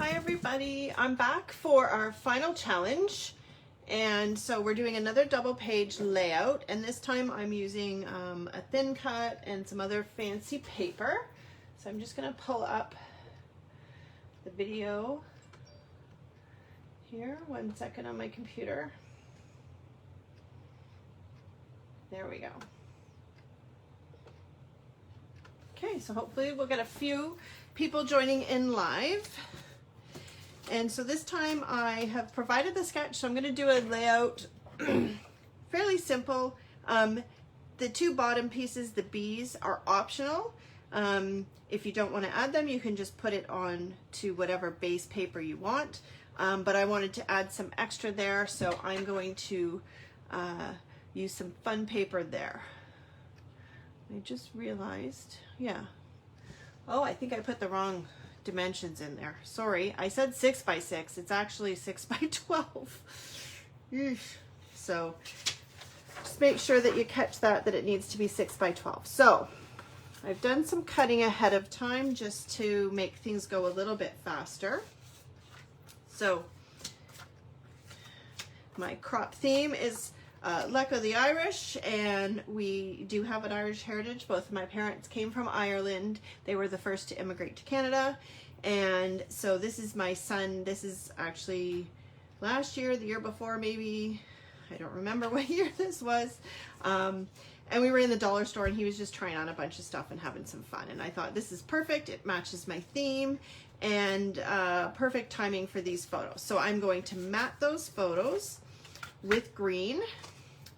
Hi everybody, I'm back for our final challenge, and so we're doing another double page layout, and this time I'm using a thin cut and some other fancy paper. So I'm just going to pull up the video here, 1 second on my computer. There we go. Okay, so hopefully we'll get a few people joining in live. And so this time I have provided the sketch, so I'm going to do a layout fairly simple. The two bottom pieces, the B's, are optional. If you don't want to add them, you can just put it on to whatever base paper you want. But I wanted to add some extra there, so I'm going to use some fun paper there. I just realized, yeah. Oh, I think I put the wrong dimensions in there. Sorry, I said 6 by 6. It's actually 6 by 12. So just make sure that you catch that it needs to be 6 by 12. So I've done some cutting ahead of time just to make things go a little bit faster. So my crop theme is Lecco the Irish, and we do have an Irish heritage. Both of my parents came from Ireland. They were the first to immigrate to Canada, and so this is my son. This is actually last year, the year before, maybe. I don't remember what year this was. And we were in the dollar store, and he was just trying on a bunch of stuff and having some fun, and I thought, this is perfect. It matches my theme, and perfect timing for these photos. So I'm going to mat those photos with green.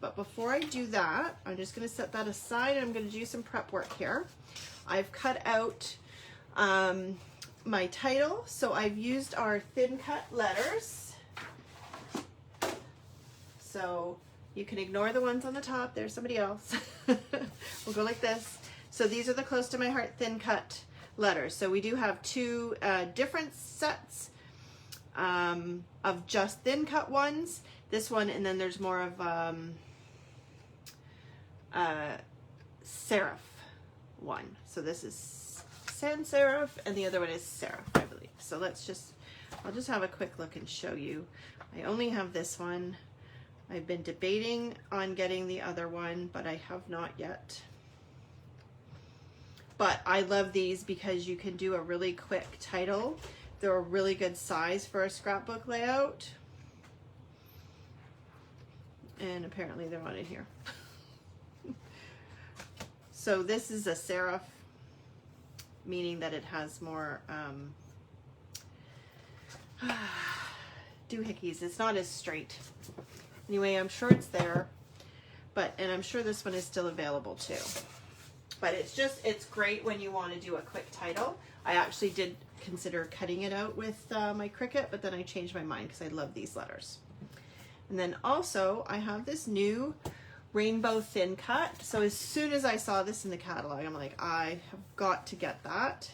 But before I do that, I'm just going to set that aside, and I'm going to do some prep work here. I've cut out my title, so I've used our thin cut letters. So you can ignore the ones on the top. There's somebody else. We'll go like this. So these are the Close to My Heart thin cut letters. So we do have two different sets of just thin cut ones. This one, and then there's more of serif one. So this is sans serif, and the other one is serif, I believe. So I'll just have a quick look and show you. I only have this one. I've been debating on getting the other one, but I have not yet. But I love these because you can do a really quick title. They're a really good size for a scrapbook layout. And apparently they're on it here. So this is a serif, meaning that it has more doohickeys. It's not as straight. Anyway, I'm sure it's there, and I'm sure this one is still available too. But it's great when you want to do a quick title. I actually did consider cutting it out with my Cricut, but then I changed my mind because I love these letters. And then also I have this new rainbow thin cut. So as soon as I saw this in the catalog, I'm like, I have got to get that.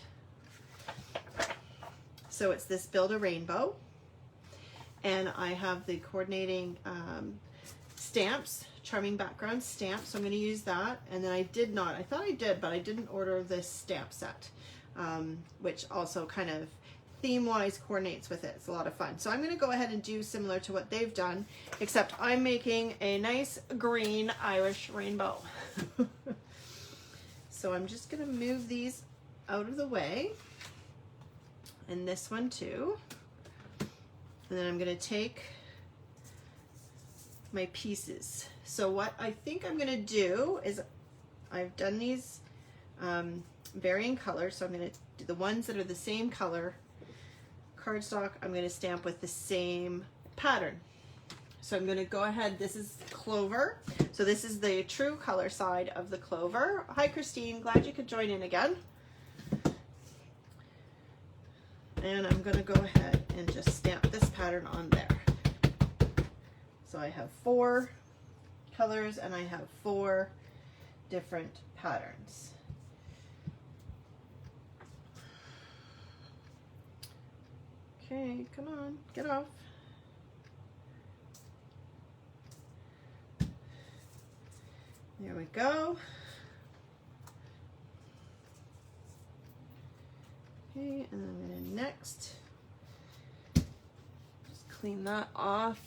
So it's this Build a Rainbow. And I have the coordinating stamps, Charming Background stamps. So I'm going to use that. And then I thought I did, but I didn't order this stamp set, which also kind of theme-wise coordinates with it. It's a lot of fun. So I'm going to go ahead and do similar to what they've done, except I'm making a nice green Irish rainbow. So I'm just going to move these out of the way, and this one too. And then I'm going to take my pieces. So what I think I'm going to do is, I've done these varying colors, so I'm going to do the ones that are the same color cardstock. I'm going to stamp with the same pattern. So I'm going to go ahead. This is clover. So this is the true color side of the clover. Hi Christine, glad you could join in again. And I'm going to go ahead and just stamp this pattern on there. So I have 4 colors and I have 4 different patterns. Okay, come on, get off. There we go. Okay, and then I'm going to next clean that off.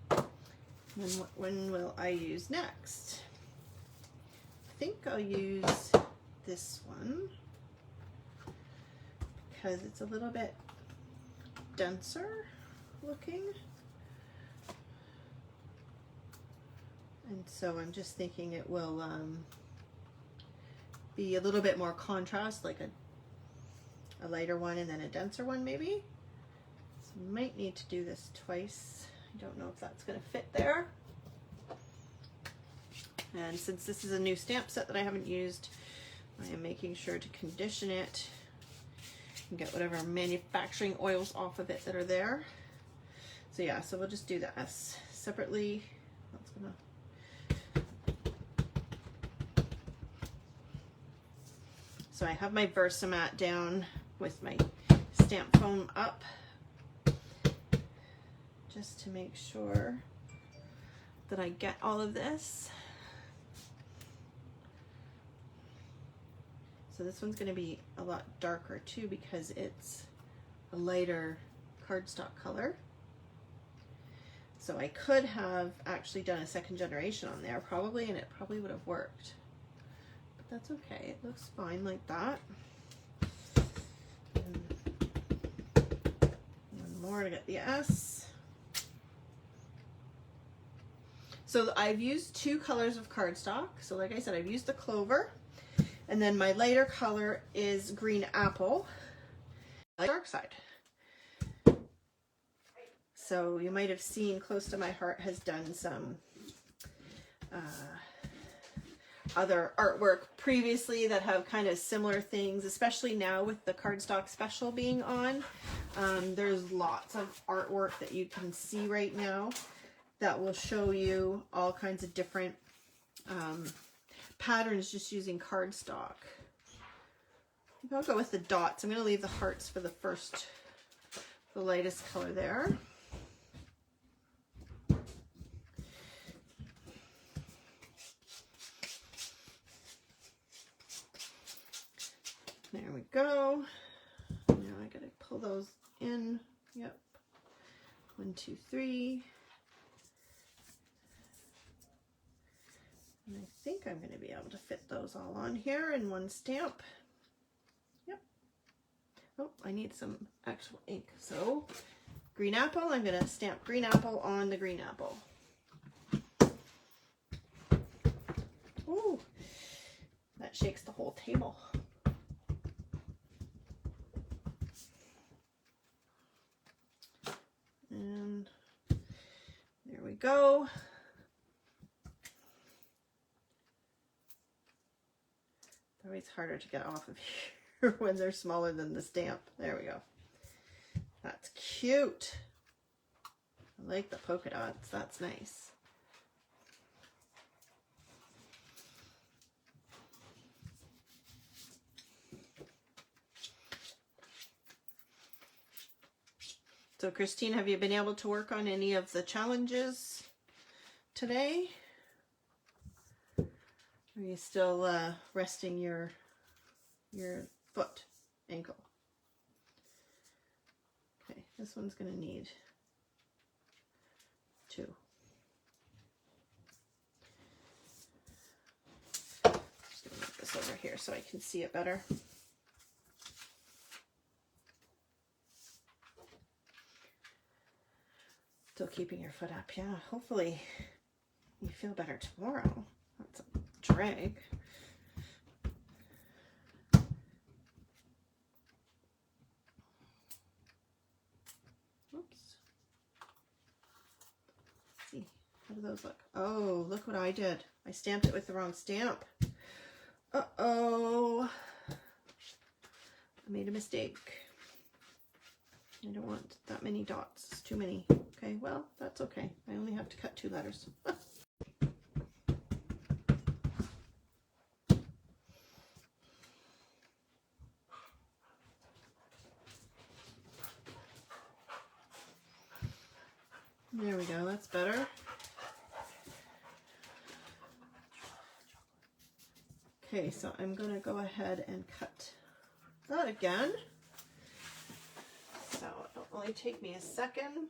And then what one will I use next? I think I'll use this one because it's a little bit denser looking. And so I'm just thinking it will be a little bit more contrast, like a lighter one and then a denser one maybe. So I might need to do this twice. I don't know if that's going to fit there. And since this is a new stamp set that I haven't used, I am making sure to condition it and get whatever manufacturing oils off of it that are there. So yeah, so we'll just do that separately. That's gonna So I have my Versamat down with my stamp foam up just to make sure that I get all of this. So this one's going to be a lot darker too because it's a lighter cardstock color. So I could have actually done a second generation on there probably, and it probably would have worked. That's okay, it looks fine like that. And one more to get the S. So I've used two colors of cardstock. So like I said, I've used the Clover, and then my lighter color is Green Apple, dark side. So you might have seen Close to My Heart has done some other artwork previously that have kind of similar things, especially now with the cardstock special being on. There's lots of artwork that you can see right now that will show you all kinds of different patterns just using cardstock. I'll go with the dots. I'm going to leave the hearts for the lightest color there. There we go. Now I gotta pull those in. Yep. 1, 2, 3. And I think I'm going to be able to fit those all on here in one stamp. Yep. Oh, I need some actual ink. So, Green Apple, I'm going to stamp Green Apple on the Green Apple. Ooh, that shakes the whole table. And there we go. It's always harder to get off of here when they're smaller than the stamp. There we go. That's cute. I like the polka dots. That's nice. So Christine, have you been able to work on any of the challenges today? Are you still resting your foot, ankle? Okay, this one's going to need 2. I'm just going to move this over here so I can see it better. Still keeping your foot up, yeah. Hopefully you feel better tomorrow. That's a drag. Oops. Let's see, how do those look? Oh, look what I did. I stamped it with the wrong stamp. Uh-oh. I made a mistake. I don't want that many dots. It's too many. Okay, well, that's okay. I only have to cut 2 letters. There we go. That's better. Okay, so I'm going to go ahead and cut that again. only take me a second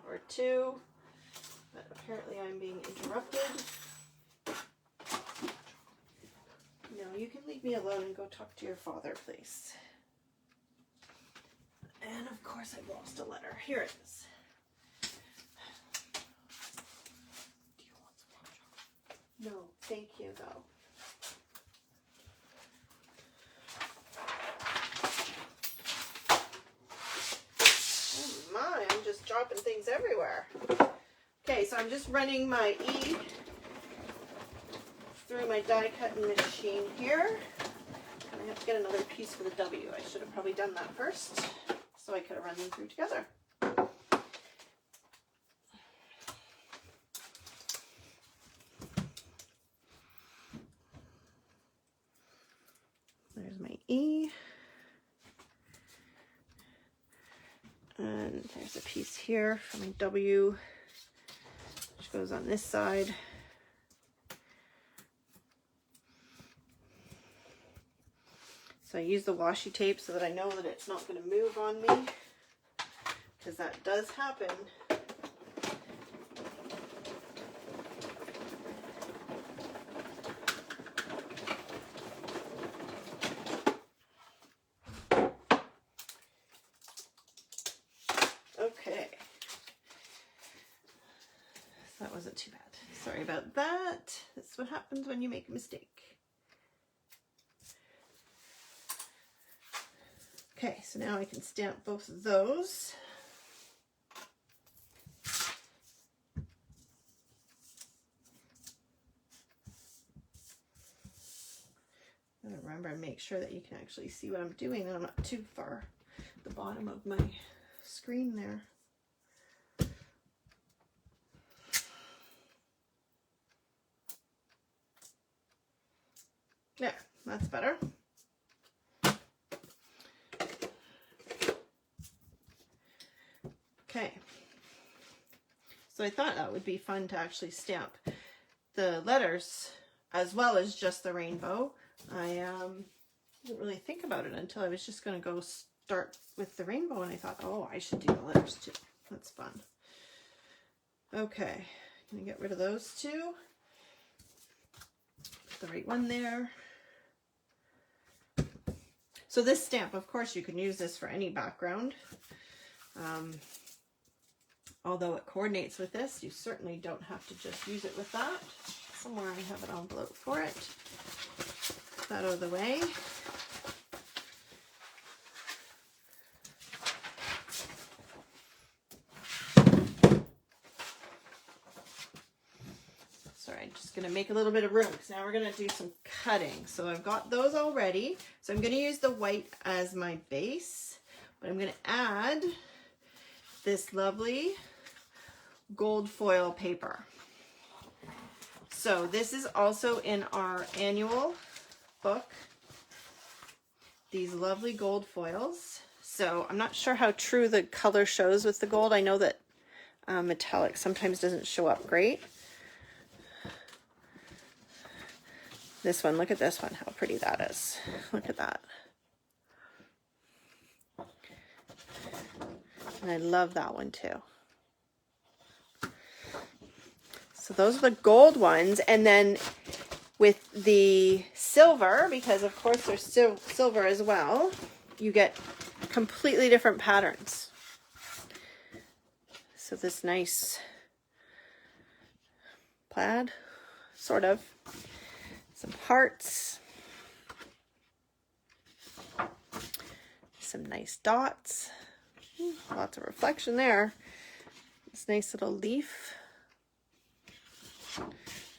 or two, but apparently I'm being interrupted. No, you can leave me alone and go talk to your father, please. And of course I've lost a letter. Here it is. Do you want some hot chocolate? No, thank you though. Oh my, I'm just dropping things everywhere. Okay, so I'm just running my E through my die cutting machine here. And I have to get another piece for the W. I should have probably done that first, so I could have run them through together. There's my E. And there's a piece here for my W, which goes on this side. So I use the washi tape so that I know that it's not going to move on me, because that does happen. Okay. So that wasn't too bad. Sorry about that. That's what happens when you make a mistake. Okay, so now I can stamp both of those. And remember, make sure that you can actually see what I'm doing and I'm not too far at the bottom of my screen there. There, that's better. Okay, so I thought that would be fun to actually stamp the letters as well as just the rainbow. I didn't really think about it until I was just going to go start with the rainbow, and I thought, oh, I should do the letters too. That's fun. Okay, I'm going to get rid of those two. Put the right one there. So this stamp, of course, you can use this for any background. Although it coordinates with this, you certainly don't have to just use it with that. Somewhere I have an envelope for it. Put that out of the way. Sorry, I'm just going to make a little bit of room because now we're going to do some cutting. So I've got those all ready. So I'm going to use the white as my base, but I'm going to add this lovely gold foil paper. So this is also in our annual book, these lovely gold foils. So I'm not sure how true the color shows with the gold. I know that metallic sometimes doesn't show up great. This one, look at this one, how pretty that is. Look at that. And I love that one too. So those are the gold ones, and then with the silver, because of course there's still silver as well, you get completely different patterns. So this nice plaid, sort of, some hearts, some nice dots, lots of reflection there, this nice little leaf.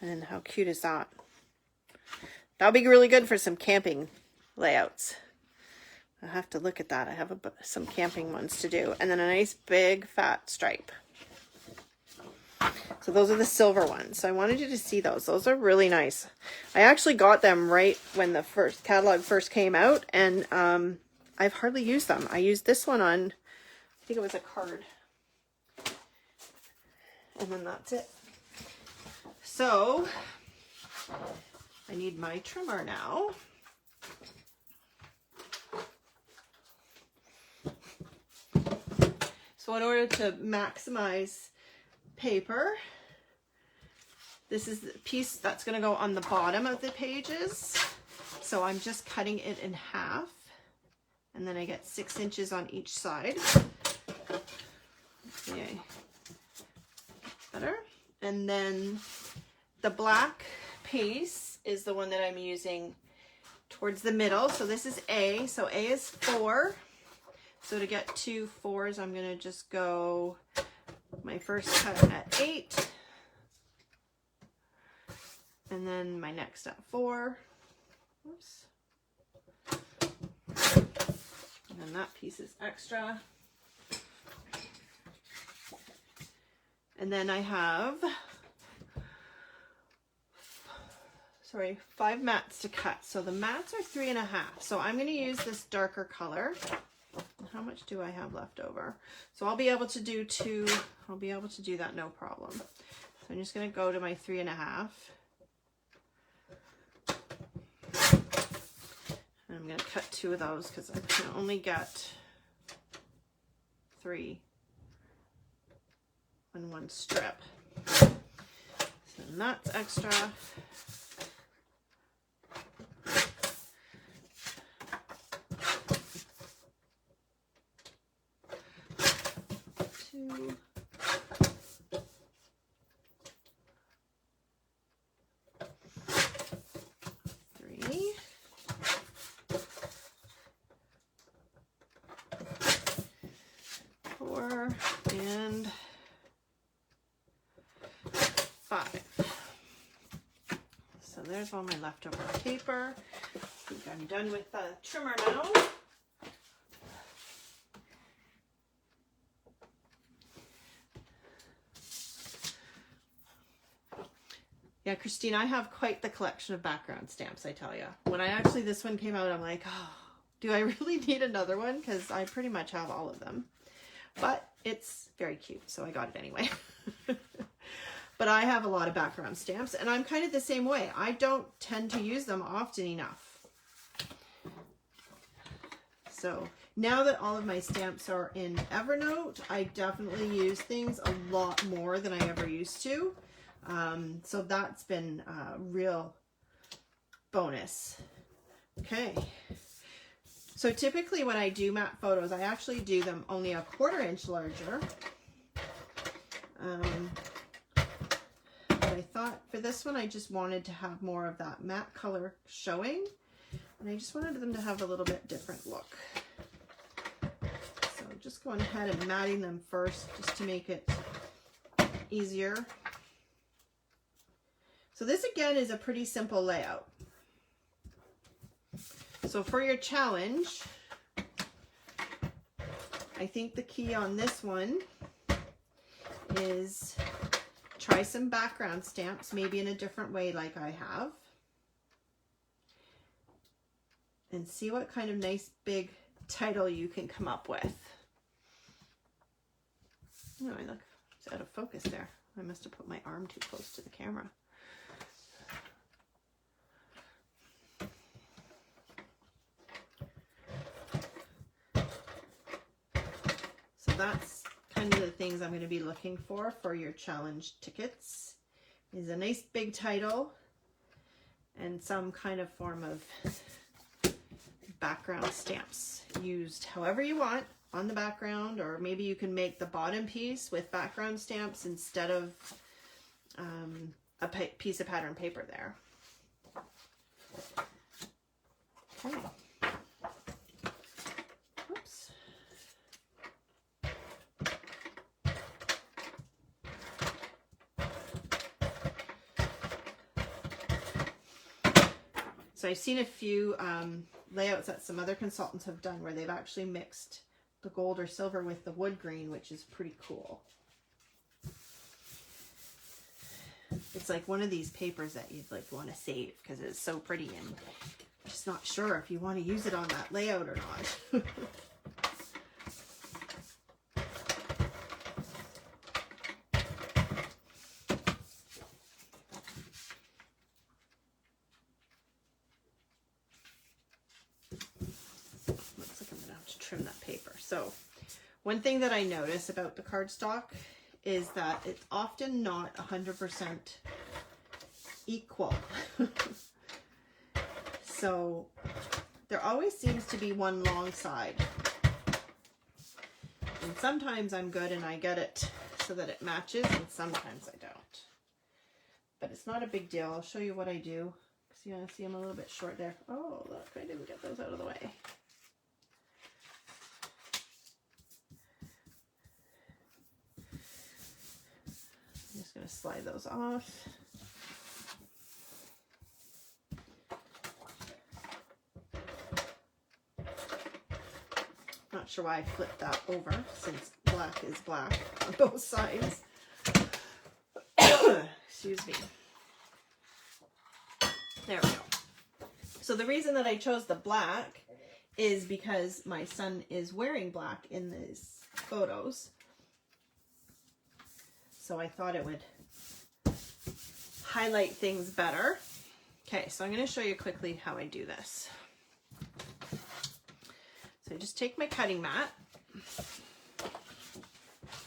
And how cute is that? That'll be really good for some camping layouts. I'll have to look at that. I have some camping ones to do. And then a nice big fat stripe. So those are the silver ones. So I wanted you to see those. Those are really nice. I actually got them right when the first catalog first came out, and I've hardly used them. I used this one on, I think it was a card. And then that's it. So I need my trimmer now. So in order to maximize paper, this is the piece that's going to go on the bottom of the pages. So I'm just cutting it in half, and then I get 6 inches on each side. Okay, better. And then the black piece is the one that I'm using towards the middle. So this is A. So A is 4. So to get 2 4s, I'm going to just go my first cut at 8. And then my next at 4. Oops. And then that piece is extra. And then I have, 5 mats to cut. So the mats are 3.5. So I'm going to use this darker color. How much do I have left over? So I'll be able to do 2. I'll be able to do that no problem. So I'm just going to go to my 3.5. And I'm going to cut 2 of those because I can only get 3 on one strip. So that's extra. Two. 3. 4 and 5. So there's all my leftover paper. I think I'm done with the trimmer now. Yeah, Christine, I have quite the collection of background stamps, I tell you. When this one came out, I'm like, oh, do I really need another one? Because I pretty much have all of them. But it's very cute, so I got it anyway. But I have a lot of background stamps, and I'm kind of the same way. I don't tend to use them often enough. So now that all of my stamps are in Evernote, I definitely use things a lot more than I ever used to. So that's been a real bonus. Okay. So typically when I do matte photos, I actually do them only a 1/4 inch larger. But I thought for this one, I just wanted to have more of that matte color showing. And I just wanted them to have a little bit different look. So just going ahead and matting them first just to make it easier. So this again is a pretty simple layout. So for your challenge, I think the key on this one is try some background stamps, maybe in a different way like I have. And see what kind of nice big title you can come up with. Oh, look, it's out of focus there. I must have put my arm too close to the camera. So that's kind of the things I'm going to be looking for your challenge tickets, is a nice big title and some kind of form of background stamps used however you want on the background, or maybe you can make the bottom piece with background stamps instead of a piece of pattern paper there. Okay. Oops. So I've seen a few layouts that some other consultants have done where they've actually mixed the gold or silver with the wood grain, which is pretty cool. It's like one of these papers that you'd like want to save because it's so pretty, and I'm just not sure if you want to use it on that layout or not. Looks like I'm gonna have to trim that paper. So One thing that I notice about the cardstock is that it's often not 100% equal. So there always seems to be one long side. And sometimes I'm good and I get it so that it matches, and sometimes I don't. But it's not a big deal. I'll show you what I do. See, I'm a little bit short there. Oh, look, I didn't get those out of the way. I'm just going to slide those off. Not sure why I flipped that over, since black is black on both sides. Excuse me. There we go. So the reason that I chose the black is because my son is wearing black in these photos. So I thought it would highlight things better. Okay, so I'm going to show you quickly how I do this. So I just take my cutting mat,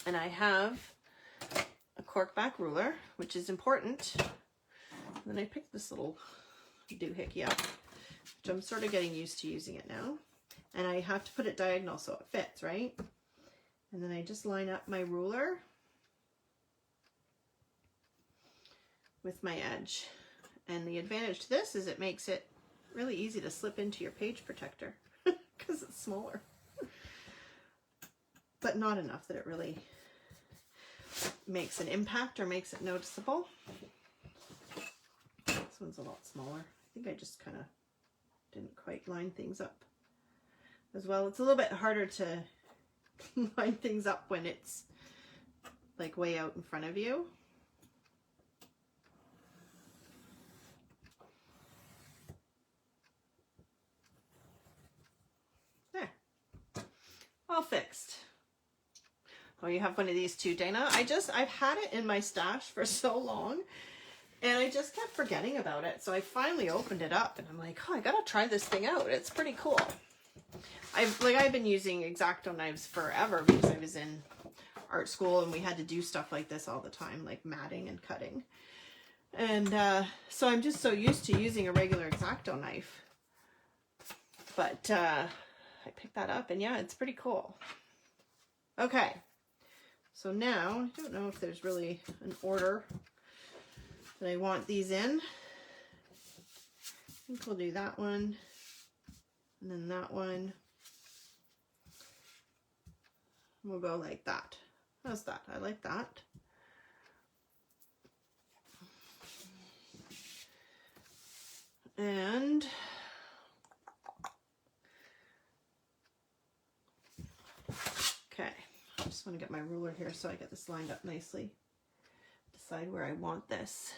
and I have a corkback ruler, which is important. And then I pick this little doohickey up, which I'm sort of getting used to using it now. And I have to put it diagonal so it fits, right? And then I just line up my ruler with my edge. And the advantage to this is it makes it really easy to slip into your page protector because it's smaller. But not enough that it really makes an impact or makes it noticeable. This one's a lot smaller. I think I just kind of didn't quite line things up as well. It's a little bit harder to line things up when it's like way out in front of you. There. All fixed. Oh, you have one of these too, Dana? I've had it in my stash for so long, and I just kept forgetting about it. So I finally opened it up, and I'm like, oh, I gotta try this thing out. It's pretty cool. I've been using X-Acto knives forever because I was in art school and we had to do stuff like this all the time, like matting and cutting. And so I'm just so used to using a regular X-Acto knife. But I picked that up, and yeah, it's pretty cool. Okay. So now, I don't know if there's really an order that I want these in. I think we'll do that one, and then that one. We'll go like that. How's that? I like that. And okay. I just want to get my ruler here so I get this lined up nicely. Decide where I want this.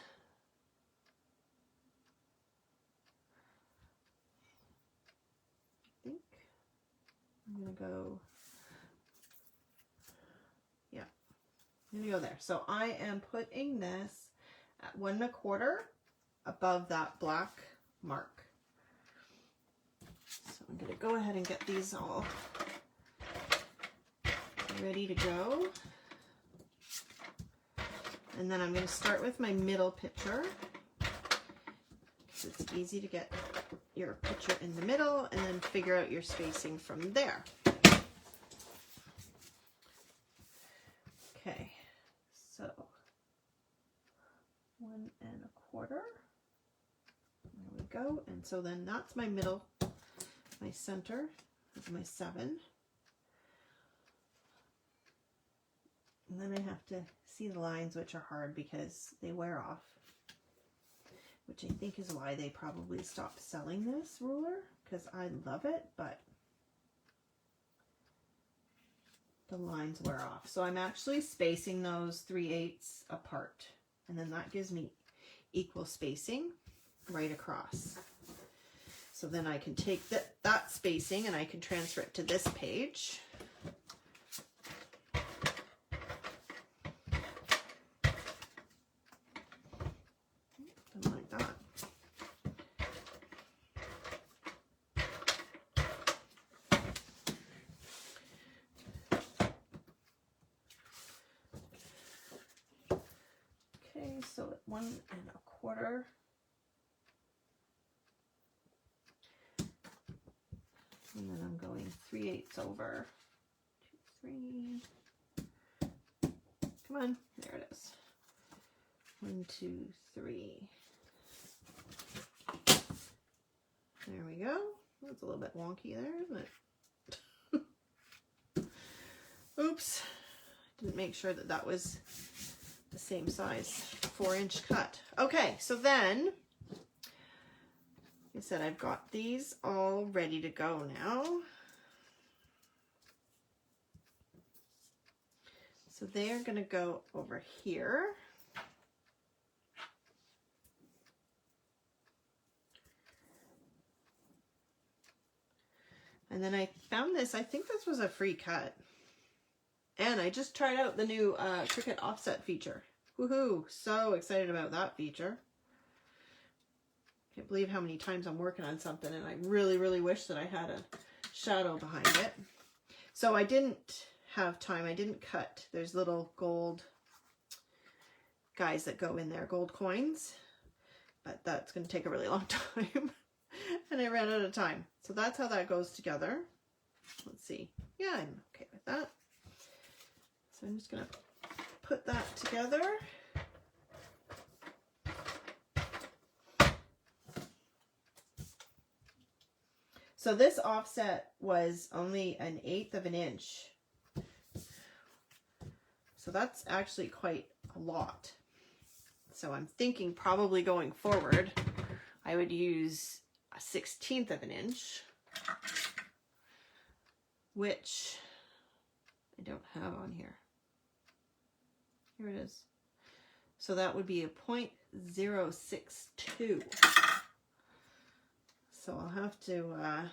I think I'm going to go, yeah, I'm going to go there. So I am putting this at 1 1/4 above that black mark. So I'm going to go ahead and get these all ready to go. And then I'm going to start with my middle picture, because it's easy to get your picture in the middle and then figure out your spacing from there. Okay, so 1 1/4. There we go. And so then that's my middle, my center is my 7. And then I have to see the lines, which are hard because they wear off, which I think is why they probably stopped selling this ruler, because I love it, but the lines wear off. So I'm actually spacing those 3/8 apart, and then that gives me equal spacing right across. So then I can take that spacing and I can transfer it to this page. Like that. so at 1 1/4. And then I'm going 3/8 over 2, 3. Come on, there it is. 1, 2, 3. There we go. That's a little bit wonky there, isn't it? Oops. Didn't make sure that that was the same size 4-inch cut. Okay, so then, like I said, I've got these all ready to go now. So they're going to go over here. And then I found this, I think this was a free cut. And I just tried out the new Cricut offset feature. Woohoo! So excited about that feature. Can't believe how many times I'm working on something and I really, really wish that I had a shadow behind it. So I didn't have time. I didn't cut. There's little gold guys that go in there, gold coins. But that's going to take a really long time. And I ran out of time. So that's how that goes together. Let's see. Yeah, I'm okay with that. So I'm just going to put that together. So this offset was only 1/8 of an inch. So that's actually quite a lot. So I'm thinking probably going forward, I would use a 1/16 of an inch, which I don't have on here. Here it is. So that would be a 0.062. So I'll have to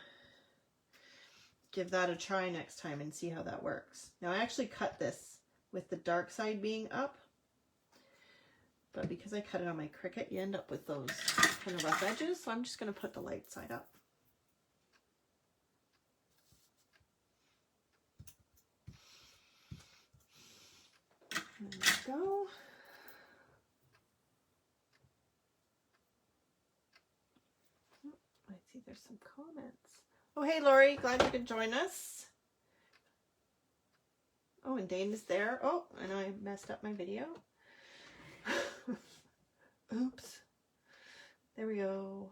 give that a try next time and see how that works. Now I actually cut this with the dark side being up, but because I cut it on my Cricut, you end up with those kind of rough edges. So I'm just going to put the light side up. There we go. I see there's some comments. Oh, hey, Lori. Glad you could join us. Oh, and Dane is there. Oh, and I messed up my video. Oops. There we go.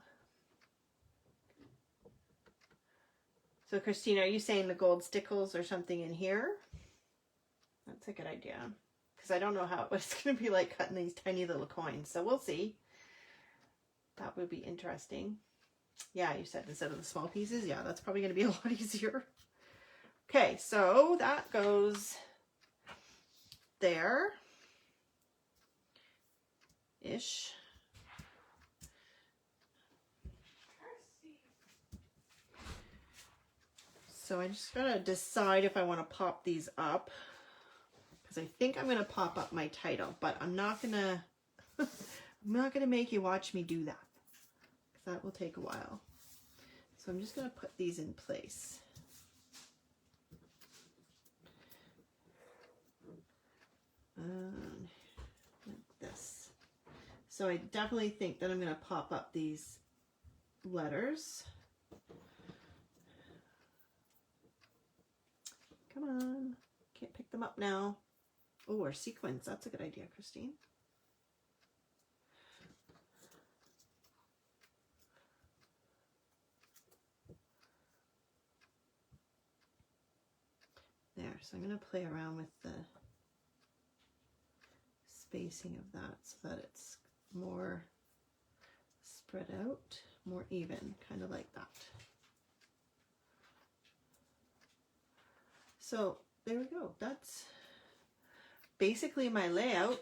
So, Christina, are you saying the gold stickles or something in here? That's a good idea. Because I don't know what it's going to be like cutting these tiny little coins. So we'll see. That would be interesting. Yeah, you said instead of the small pieces. Yeah, that's probably going to be a lot easier. Okay, so that goes there. Ish. So I just gotta decide if I want to pop these up, because I think I'm gonna pop up my title, but I'm not gonna make you watch me do that, because that will take a while. So I'm just gonna put these in place. Like this. So I definitely think that I'm gonna pop up these letters. Come on, can't pick them up now. Oh, or sequins, that's a good idea, Christine. There, so I'm going to play around with the spacing of that so that it's more spread out, more even, kind of like that. So there we go. That's basically my layout.